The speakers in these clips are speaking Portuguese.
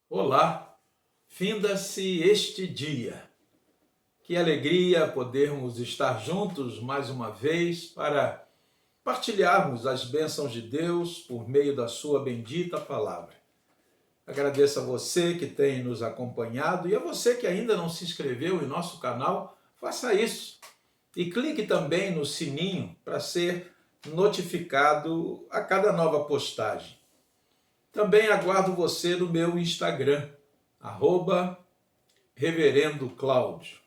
Olá, finda-se este dia. Que alegria podermos estar juntos mais uma vez para partilharmos as bênçãos de Deus por meio da sua bendita palavra. Agradeço a você que tem nos acompanhado e a você que ainda não se inscreveu em nosso canal, faça isso. E clique também no sininho para ser notificado a cada nova postagem. Também aguardo você no meu Instagram, @Reverendo Cláudio.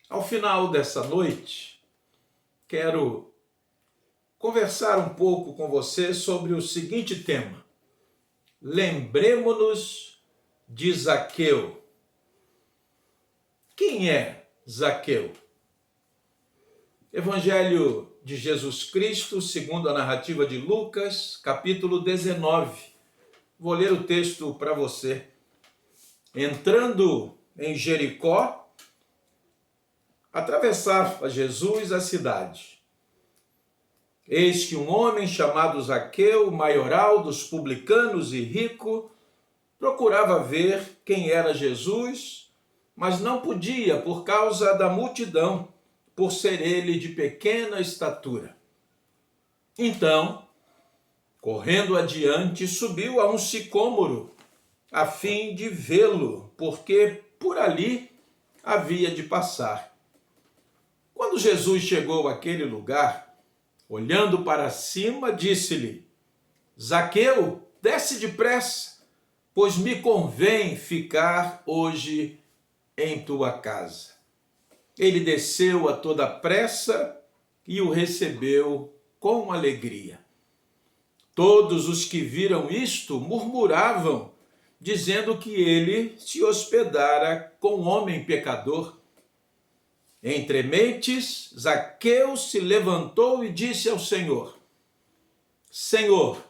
Ao final dessa noite, quero conversar um pouco com você sobre o seguinte tema: lembremo-nos de Zaqueu. Quem é Zaqueu? Evangelho de Jesus Cristo, segundo a narrativa de Lucas, capítulo 19. Vou ler o texto para você. Entrando em Jericó, atravessava Jesus a cidade. Eis que um homem chamado Zaqueu, maioral dos publicanos e rico, procurava ver quem era Jesus, mas não podia por causa da multidão, por ser ele de pequena estatura. Então, correndo adiante, subiu a um sicômoro, a fim de vê-lo, porque por ali havia de passar. Quando Jesus chegou àquele lugar, olhando para cima, disse-lhe: Zaqueu, desce depressa, pois me convém ficar hoje em tua casa. Ele desceu a toda pressa e o recebeu com alegria. Todos os que viram isto murmuravam, dizendo que ele se hospedara com homem pecador. Entre mentes, Zaqueu se levantou e disse ao Senhor: Senhor,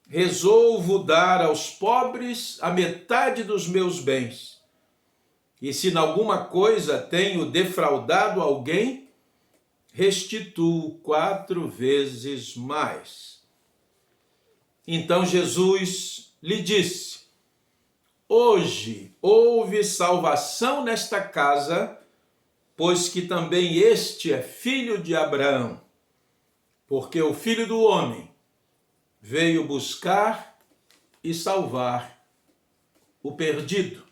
resolvo dar aos pobres a metade dos meus bens. E se em alguma coisa tenho defraudado alguém, restituo 4 vezes mais. Então Jesus lhe disse: Hoje houve salvação nesta casa, pois que também este é filho de Abraão, porque o Filho do Homem veio buscar e salvar o perdido.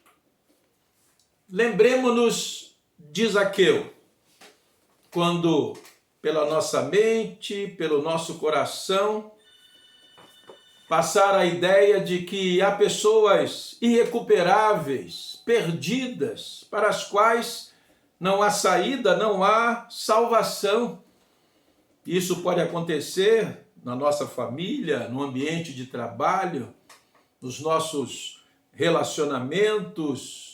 Lembremo-nos de Zaqueu, quando pela nossa mente, pelo nosso coração, passar a ideia de que há pessoas irrecuperáveis, perdidas, para as quais não há saída, não há salvação. Isso pode acontecer na nossa família, no ambiente de trabalho, nos nossos relacionamentos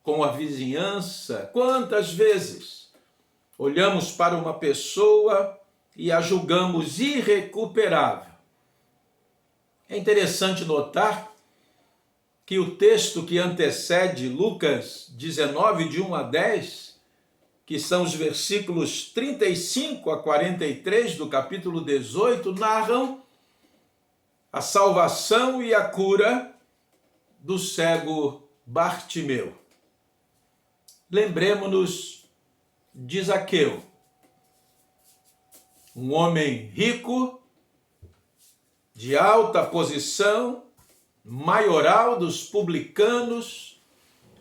com a vizinhança. Quantas vezes olhamos para uma pessoa e a julgamos irrecuperável? É interessante notar que o texto que antecede Lucas 19, de 1 a 10, que são os versículos 35 a 43 do capítulo 18, narram a salvação e a cura do cego Bartimeu. Lembremo-nos de Zaqueu, um homem rico, de alta posição, maioral dos publicanos,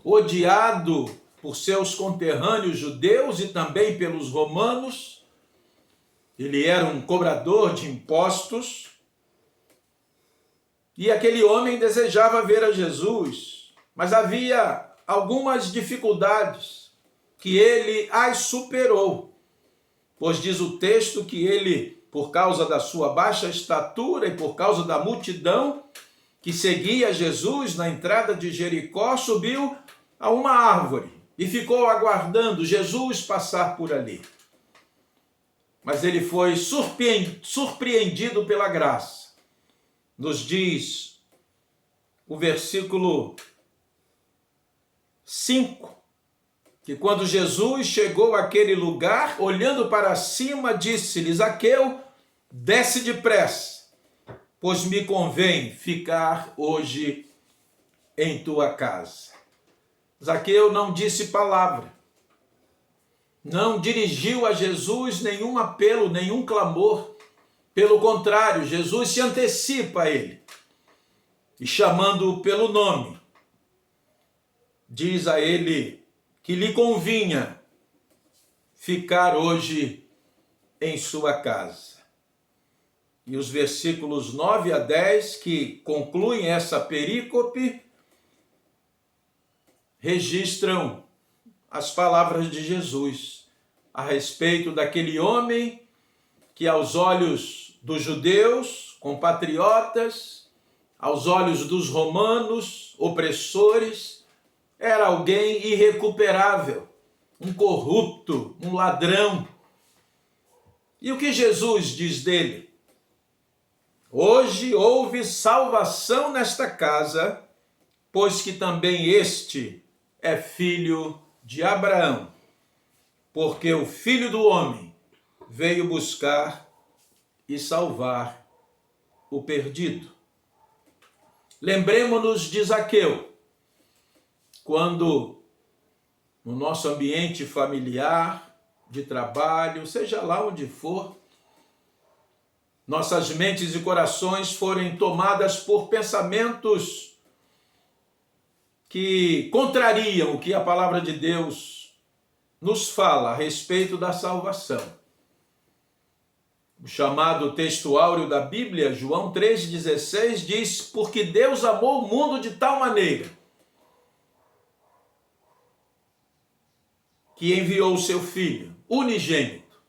odiado por seus conterrâneos judeus e também pelos romanos. Ele era um cobrador de impostos. E aquele homem desejava ver a Jesus, mas havia algumas dificuldades que ele as superou, pois diz o texto que ele, por causa da sua baixa estatura e por causa da multidão que seguia Jesus na entrada de Jericó, subiu a uma árvore e ficou aguardando Jesus passar por ali. Mas ele foi surpreendido pela graça. Nos diz o versículo 5, que quando Jesus chegou àquele lugar, olhando para cima, disse-lhe: Zaqueu, desce depressa, pois me convém ficar hoje em tua casa. Zaqueu não disse palavra, não dirigiu a Jesus nenhum apelo, nenhum clamor. Pelo contrário, Jesus se antecipa a ele e, chamando-o pelo nome, diz a ele que lhe convinha ficar hoje em sua casa. E os versículos 9 a 10, que concluem essa perícope, registram as palavras de Jesus a respeito daquele homem que, aos olhos dos judeus, compatriotas, aos olhos dos romanos, opressores, era alguém irrecuperável, um corrupto, um ladrão. E o que Jesus diz dele? Hoje houve salvação nesta casa, pois que também este é filho de Abraão, porque o Filho do Homem veio buscar e salvar o perdido. Lembremos-nos de Zaqueu, quando no nosso ambiente familiar, de trabalho, seja lá onde for, nossas mentes e corações forem tomadas por pensamentos que contrariam o que a palavra de Deus nos fala a respeito da salvação. O chamado texto áureo da Bíblia, João 3,16, diz: porque Deus amou o mundo de tal maneira que enviou o seu Filho unigênito,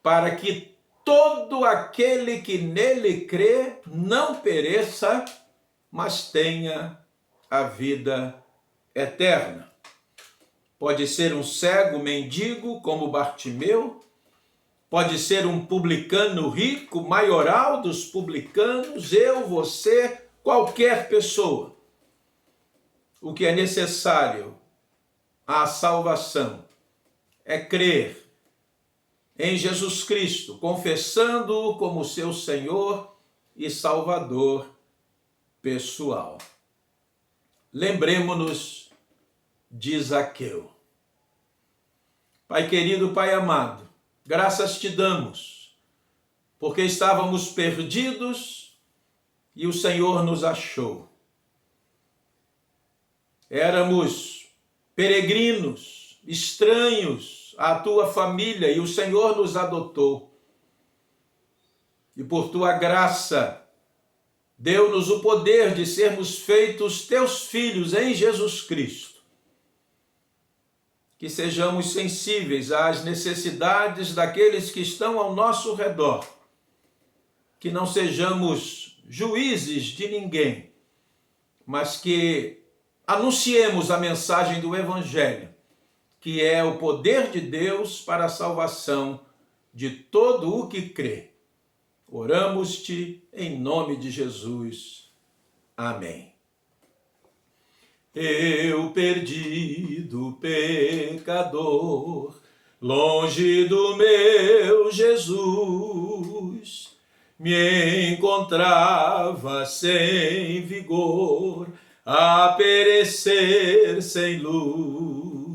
para que todo aquele que nele crê não pereça, mas tenha a vida eterna. Pode ser um cego mendigo como Bartimeu, pode ser um publicano rico, maioral dos publicanos, eu, você, qualquer pessoa. O que é necessário à salvação é crer em Jesus Cristo, confessando-o como seu Senhor e Salvador pessoal. Lembremos-nos de Zaqueu. Pai querido, Pai amado, graças te damos, porque estávamos perdidos e o Senhor nos achou. Éramos peregrinos, estranhos à tua família e o Senhor nos adotou. E por tua graça, deu-nos o poder de sermos feitos teus filhos em Jesus Cristo. Que sejamos sensíveis às necessidades daqueles que estão ao nosso redor. Que não sejamos juízes de ninguém, mas que anunciemos a mensagem do Evangelho, que é o poder de Deus para a salvação de todo o que crê. Oramos-te em nome de Jesus. Amém. Eu, perdido pecador, longe do meu Jesus, me encontrava sem vigor, a perecer sem luz.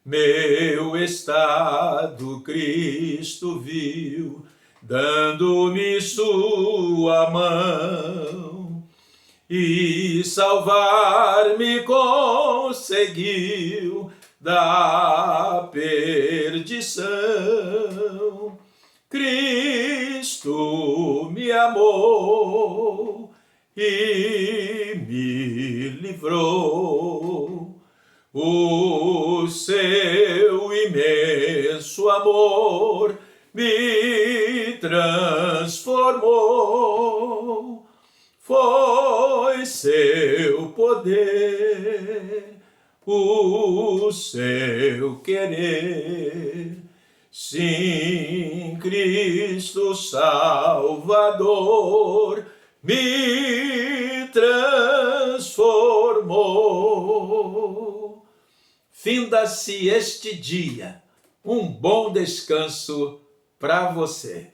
Meu estado Cristo viu, dando-me sua mão, e salvar-me conseguiu da perdição. Cristo me amou e me livrou. O seu imenso amor me transformou. Foi seu poder, o seu querer. Sim, Cristo Salvador me transformou. Finda-se este dia, um bom descanso para você.